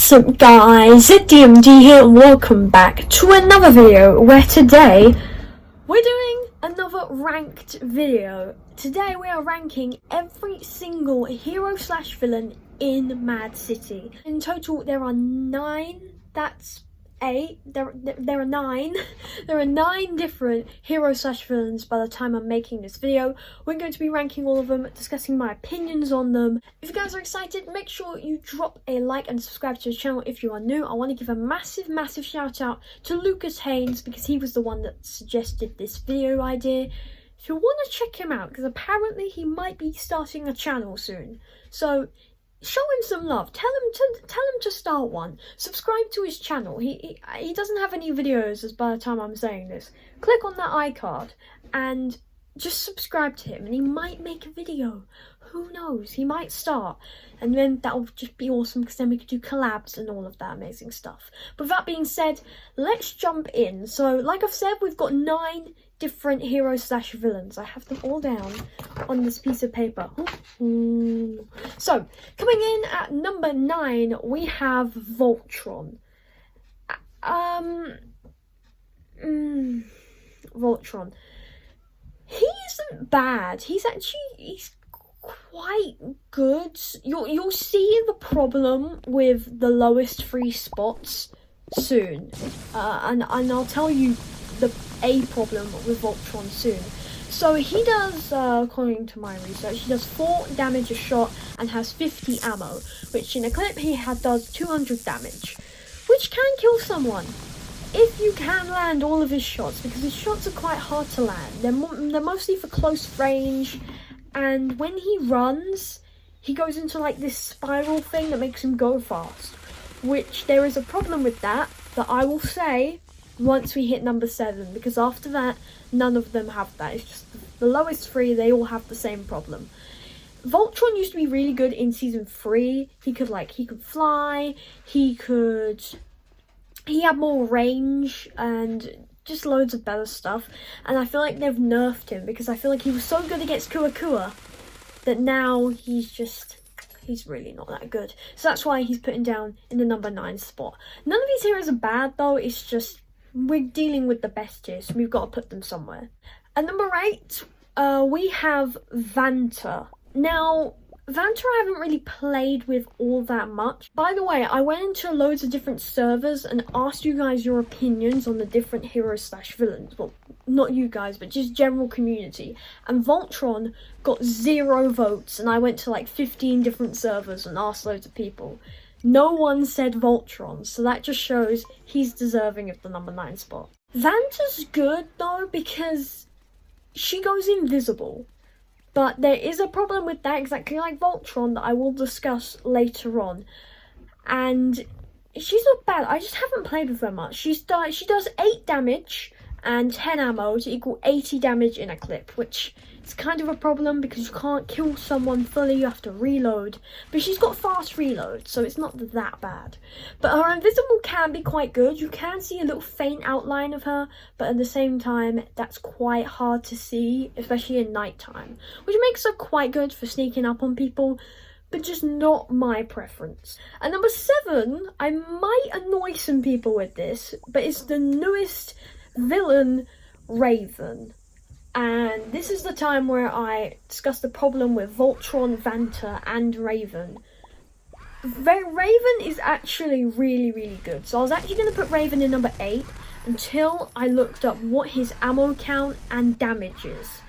What's up guys, ZDMD here and welcome back to another video where today we're doing another ranked video. Today we are ranking every single hero slash villain in Mad City. In total there are 9, that's 8, there are 9. There are 9 different hero slash villains by the time I'm making this video. We're going to be ranking all of them, discussing my opinions on them. If you guys are excited, make sure you drop a like and subscribe to the channel if you are new. I want to give a massive shout out to Lucas Haynes because he was the one that suggested this video idea. If you want to check him out, because apparently he might be starting a channel soon, so show him some love. Tell him to start one. Subscribe to his channel. He doesn't have any videos as by the time I'm saying this. Click on that iCard and just subscribe to him and he might make a video. Who knows? He might start. And then that'll just be awesome because then we could do collabs and all of that amazing stuff. But with that being said, let's jump in. So like I've said, we've got 9 different heroes slash villains. I have them all down on this piece of paper. So coming in at number 9 we have Voltron. Voltron. He isn't bad. He's quite good. You'll see the problem with the lowest 3 spots soon, and I'll tell you a problem with Voltron soon. So he does, according to my research, he does 4 damage a shot and has 50 ammo, which in a clip he does 200 damage, which can kill someone if you can land all of his shots, because his shots are quite hard to land. They're mostly for close range, and when he runs, he goes into like this spiral thing that makes him go fast, which there is a problem with that I will say once we hit number 7, because after that none of them have that. It's just the lowest 3, they all have the same problem. Voltron used to be really good in season 3. He could fly, he had more range and just loads of better stuff, and I feel like they've nerfed him because I feel like he was so good against Kua that now he's really not that good. So that's why he's putting down in the number 9 spot. None of these heroes are bad though, it's just we're dealing with the best here, so we've got to put them somewhere. At number 8, we have Vanta. Now, Vanta I haven't really played with all that much. By the way, I went into loads of different servers and asked you guys your opinions on the different heroes slash villains. Well, not you guys, but just general community. And Voltron got 0 votes, and I went to like 15 different servers and asked loads of people. No one said Voltron, so that just shows he's deserving of the number 9 spot. Vanta's good though because she goes invisible. But there is a problem with that, exactly like Voltron, that I will discuss later on. And she's not bad, I just haven't played with her much. She does 8 damage and 10 ammo to equal 80 damage in a clip, which is kind of a problem because you can't kill someone fully, you have to reload. But she's got fast reload, so it's not that bad. But her invisible can be quite good. You can see a little faint outline of her, but at the same time, that's quite hard to see, especially in nighttime, which makes her quite good for sneaking up on people, but just not my preference. At number 7, I might annoy some people with this, but it's the newest villain, Raven. And this is the time where I discuss the problem with Voltron, Vanta and Raven. Raven is actually really good. So I was actually going to put Raven in number 8 until I looked up what his ammo count and damage is,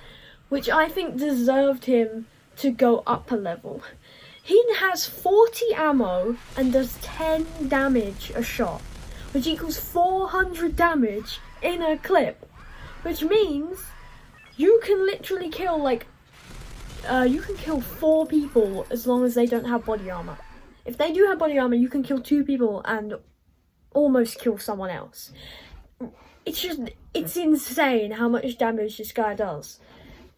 which I think deserved him to go up a level. He has 40 ammo and does 10 damage a shot, which equals 400 damage in a clip, which means you can literally kill you can kill 4 people as long as they don't have body armor. If they do have body armor, you can kill 2 people and almost kill someone else. It's insane how much damage this guy does.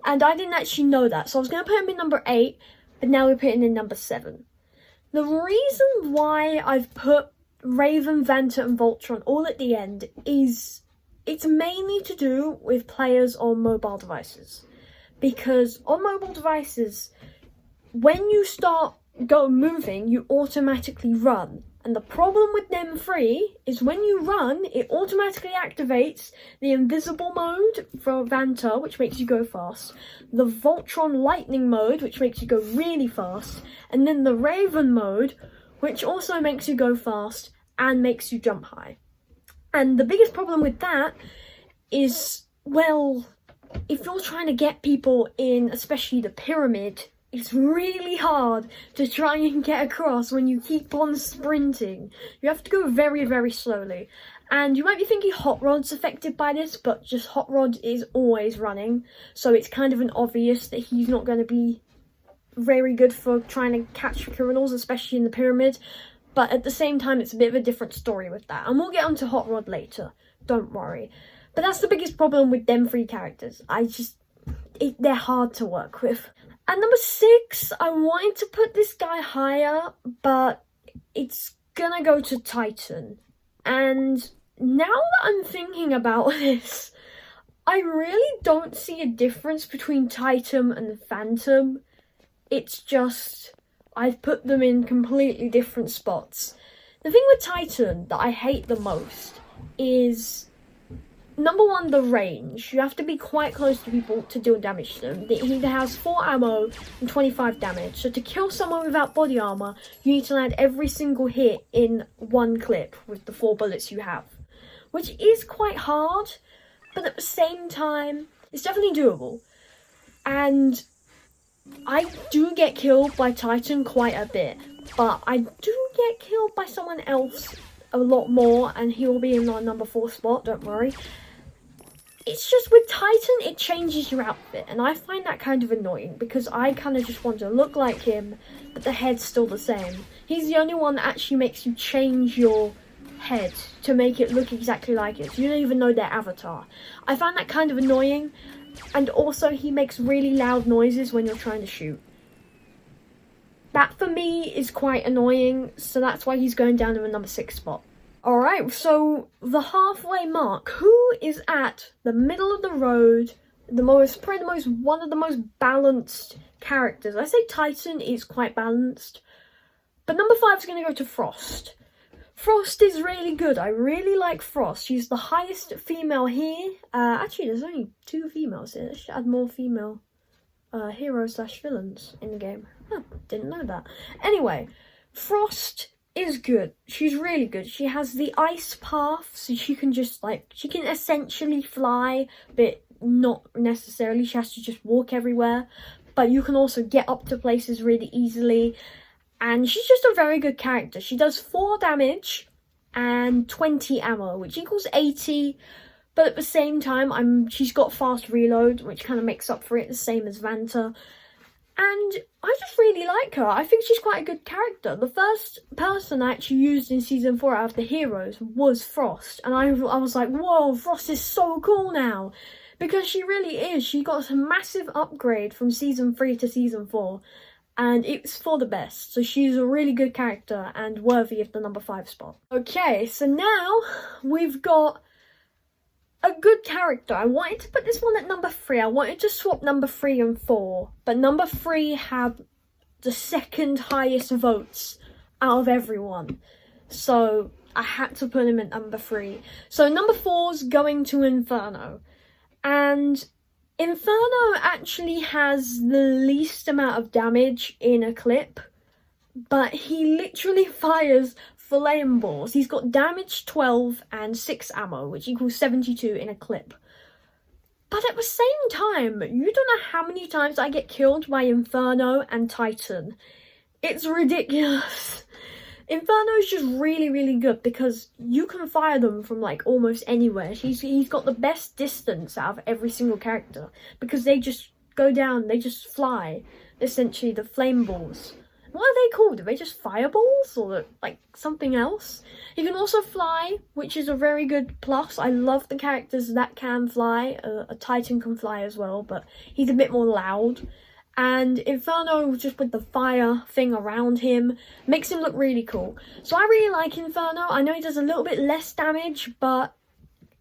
And I didn't actually know that, so I was going to put him in number 8, but now we're putting in number 7. The reason why I've put Raven, Vanta and Voltron all at the end is it's mainly to do with players on mobile devices. Because on mobile devices, when you start moving, you automatically run. And the problem with them three is when you run, it automatically activates the invisible mode for Vanta, which makes you go fast, the Voltron lightning mode, which makes you go really fast, and then the Raven mode, which also makes you go fast and makes you jump high. And the biggest problem with that is, well, if you're trying to get people in, especially the pyramid, it's really hard to try and get across when you keep on sprinting. You have to go very, very slowly. And you might be thinking Hot Rod's affected by this, but just Hot Rod is always running. So it's kind of an obvious that he's not going to be very good for trying to catch criminals, especially in the pyramid. But at the same time, it's a bit of a different story with that. And we'll get onto Hot Rod later. Don't worry. But that's the biggest problem with them three characters. They're hard to work with. At number 6, I wanted to put this guy higher, but it's gonna go to Titan. And now that I'm thinking about this, I really don't see a difference between Titan and Phantom. It's just, I've put them in completely different spots. The thing with Titan that I hate the most is, number 1, the range. You have to be quite close to people to deal damage to them. He has 4 ammo and 25 damage. So to kill someone without body armor, you need to land every single hit in 1 clip with the 4 bullets you have. Which is quite hard, but at the same time, it's definitely doable. And I do get killed by Titan quite a bit, but I do get killed by someone else a lot more, and he will be in our number 4 spot, don't worry. It's just with Titan, it changes your outfit, and I find that kind of annoying because I kind of just want to look like him, but the head's still the same. He's the only one that actually makes you change your head to make it look exactly like it, so you don't even know their avatar. I find that kind of annoying, and also he makes really loud noises when you're trying to shoot. That for me is quite annoying, so that's why he's going down to the number 6 spot. Alright, so the halfway mark. Who is at the middle of the road, one of the most balanced characters? I say Titan is quite balanced, but number 5 is going to go to Frost. Frost is really good. I really like Frost. She's the highest female here. Actually, there's only 2 females here. They should add more female heroes/villains in the game. Huh, didn't know that. Anyway, Frost is good. She's really good. She has the ice path, so she can just she can essentially fly, but not necessarily. She has to just walk everywhere. But you can also get up to places really easily. And she's just a very good character. She does 4 damage and 20 ammo, which equals 80. But at the same time, she's got fast reload, which kind of makes up for it, the same as Vanta. And I just really like her. I think she's quite a good character. The first person I actually used in Season 4 out of the heroes was Frost. And I was like, whoa, Frost is so cool now. Because she really is. She got a massive upgrade from Season 3 to Season 4. And it's for the best. So she's a really good character and worthy of the number 5 spot. Okay, so now we've got a good character. I wanted to put this one at number 3. I wanted to swap number 3 and 4. But number 3 had the second highest votes out of everyone. So I had to put him at number 3. So number 4's going to Inferno. And Inferno actually has the least amount of damage in a clip. But he literally fires flame balls. He's got damage 12 and 6 ammo, which equals 72 in a clip. But at the same time, you don't know how many times I get killed by Inferno and Titan. It's ridiculous. Inferno is just really, really good because you can fire them from almost anywhere. He's got the best distance out of every single character because they just go down, they just fly. Essentially, the flame balls. What are they called? Are they just fireballs or something else? He can also fly, which is a very good plus. I love the characters that can fly. A Titan can fly as well, but he's a bit more loud. And Inferno, just with the fire thing around him, makes him look really cool. So I really like Inferno. I know he does a little bit less damage, but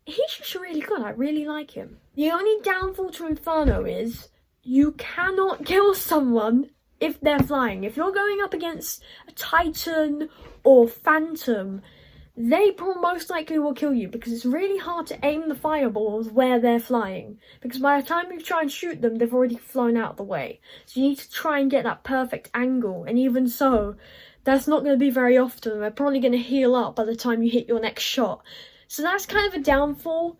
he's just really good. I really like him. The only downfall to Inferno is you cannot kill someone if they're flying. If you're going up against a Titan or Phantom, they most likely will kill you because it's really hard to aim the fireballs where they're flying. Because by the time you try and shoot them, they've already flown out of the way. So you need to try and get that perfect angle. And even so, that's not going to be very often. They're probably going to heal up by the time you hit your next shot. So that's kind of a downfall.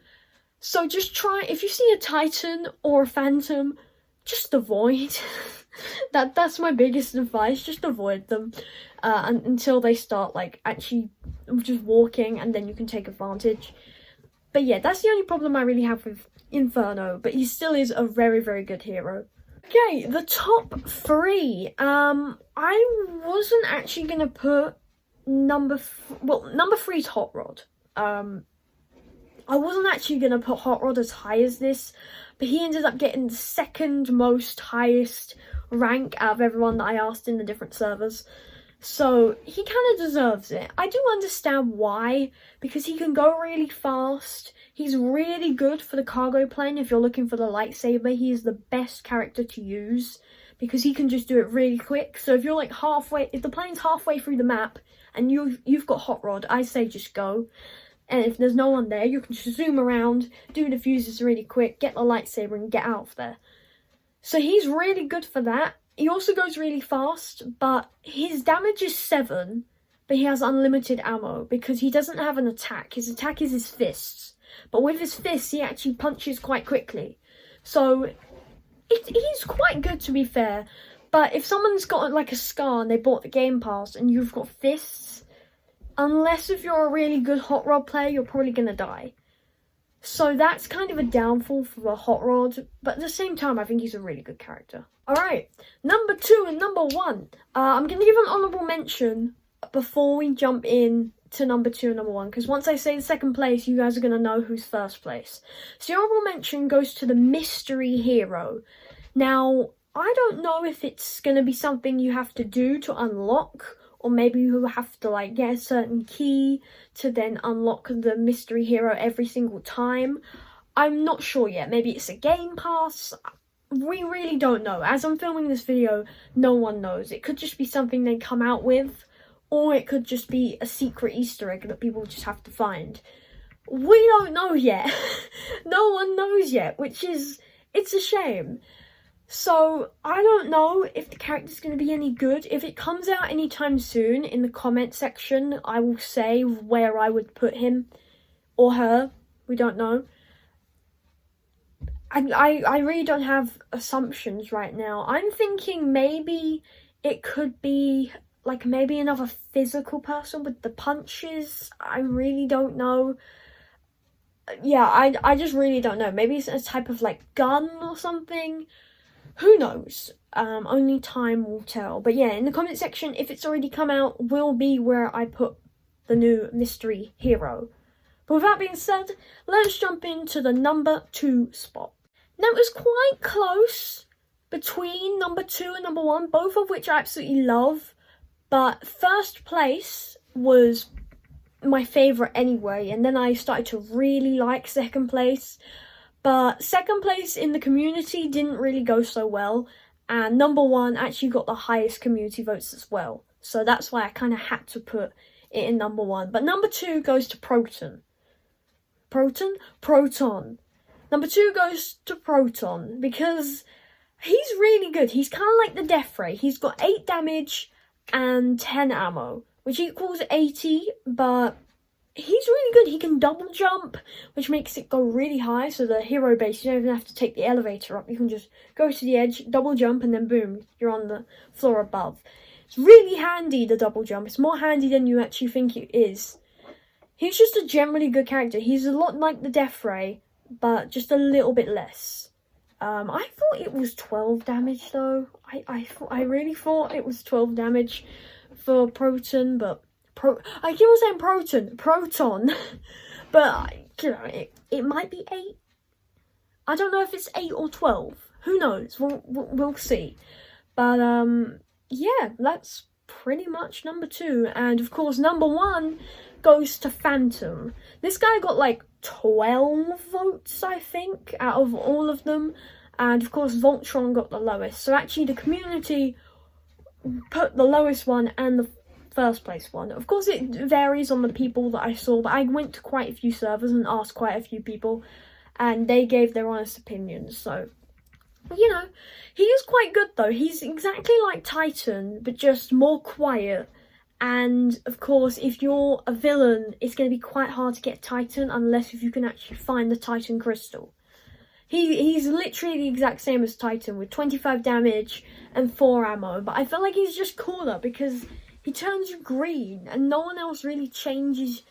So just try, if you see a Titan or a Phantom, just avoid. That's my biggest advice. Just avoid them until they start like actually just walking, and then you can take advantage. But yeah, that's the only problem I really have with Inferno. But he still is a very, very good hero. Okay, the top 3. I wasn't actually gonna put number 3 is Hot Rod. I wasn't actually gonna put Hot Rod as high as this, but he ended up getting the second most highest rank out of everyone that I asked in the different servers. So he kind of deserves it. I do understand why, because he can go really fast. He's really good for the cargo plane. If you're looking for the lightsaber, he is the best character to use because he can just do it really quick. So if you're like if the plane's halfway through the map and you've got Hot Rod, I say just go. And if there's no one there, you can just zoom around, do the fuses really quick, get the lightsaber and get out of there. So he's really good for that. He also goes really fast, but his damage is 7, but he has unlimited ammo because he doesn't have an attack. His attack is his fists. But with his fists, he actually punches quite quickly. So he's quite good, to be fair. But if someone's got like a scar and they bought the Game Pass and you've got fists, unless if you're a really good Hot Rod player, you're probably going to die. So that's kind of a downfall for the Hot Rod, but at the same time, I think he's a really good character. Alright, number 2 and number 1. I'm going to give an honourable mention before we jump in to number 2 and number 1, because once I say the second place, you guys are going to know who's first place. So the honourable mention goes to the Mystery Hero. Now, I don't know if it's going to be something you have to do to unlock, or maybe you have to like get a certain key to then unlock the Mystery Hero every single time. I'm not sure yet. Maybe it's a Game Pass. We really don't know. As I'm filming this video, no one knows. It could just be something they come out with, or it could just be a secret Easter egg that people just have to find. We don't know yet. No one knows yet, it's a shame. So, I don't know if the character's going to be any good. If it comes out anytime soon, in the comment section, I will say where I would put him. Or her. We don't know. I really don't have assumptions right now. I'm thinking maybe it could be, like, maybe another physical person with the punches. I really don't know. Yeah, I just really don't know. Maybe it's a type of, like, gun or something. Who knows? Only time will tell. But yeah, in the comment section, if it's already come out, will be where I put the new Mystery Hero. But with that being said, let's jump into the number 2 spot. Now, it was quite close between number 2 and number 1, both of which I absolutely love. But first place was my favourite anyway, and then I started to really like second place. But second place in the community didn't really go so well, and number 1 actually got the highest community votes as well. So that's why I kind of had to put it in number 1. But number 2 goes to Proton. Proton. Number 2 goes to Proton because he's really good. He's kind of like the Death Ray. He's got 8 damage and 10 ammo, which equals 80, but he's really good. He can double jump, which makes it go really high. So the hero base, you don't even have to take the elevator up. You can just go to the edge, double jump, and then boom, you're on the floor above. It's really handy, the double jump. It's more handy than you actually think it is. He's just a generally good character. He's a lot like the Death Ray, but just a little bit less. I thought it was 12 damage though. I really thought it was 12 damage for Proton, but I keep on saying Proton, but you know, it might be 8. I don't know if it's 8 or 12. Who knows? We'll see. But yeah, that's pretty much number 2, and of course number 1 goes to Phantom. This guy got like 12 votes, I think, out of all of them, and of course Voltron got the lowest. So actually, the community put the lowest one and the first place one. Of course, it varies on the people that I saw, but I went to quite a few servers and asked quite a few people, and they gave their honest opinions. So, you know, he is quite good though. He's exactly like Titan, but just more quiet. And of course, if you're a villain, it's going to be quite hard to get Titan unless if you can actually find the Titan crystal. He's literally the exact same as Titan with 25 damage and 4 ammo, but I feel like he's just cooler because he turns you green and no one else really changes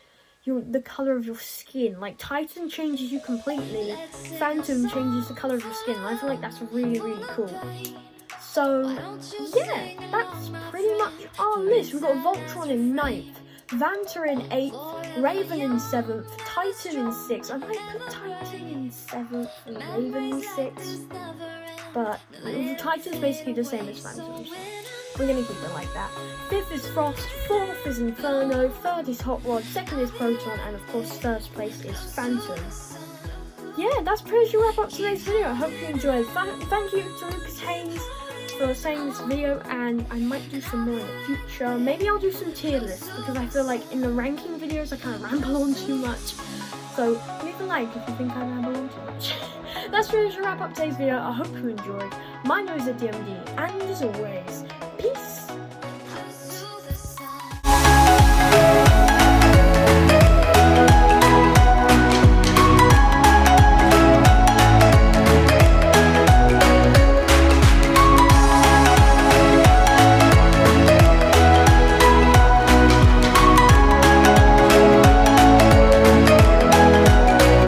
the colour of your skin. Like, Titan changes you completely, Phantom changes the colour of your skin, and I feel like that's really, really cool. So, yeah, that's pretty much our list. We've got Voltron in 9th, Vanta in 8th, Raven in 7th, Titan in 6th. I might put Titan in 7th and Raven in 6th, but Titan's basically the same as Phantom, so we're going to keep it like that. 5th is Frost, 4th is Inferno, 3rd is Hot Rod, 2nd is Proton, and of course 1st place is Phantom. Yeah, that's pretty much a wrap up today's video. I hope you enjoyed. Thank you to Lucas Haynes for saying this video, and I might do some more in the future. Maybe I'll do some tier lists because I feel like in the ranking videos I kind of ramble on too much. So leave a like if you think I ramble on too much. That's pretty much a wrap up today's video. I hope you enjoyed. My name is DMD, and as always, peace.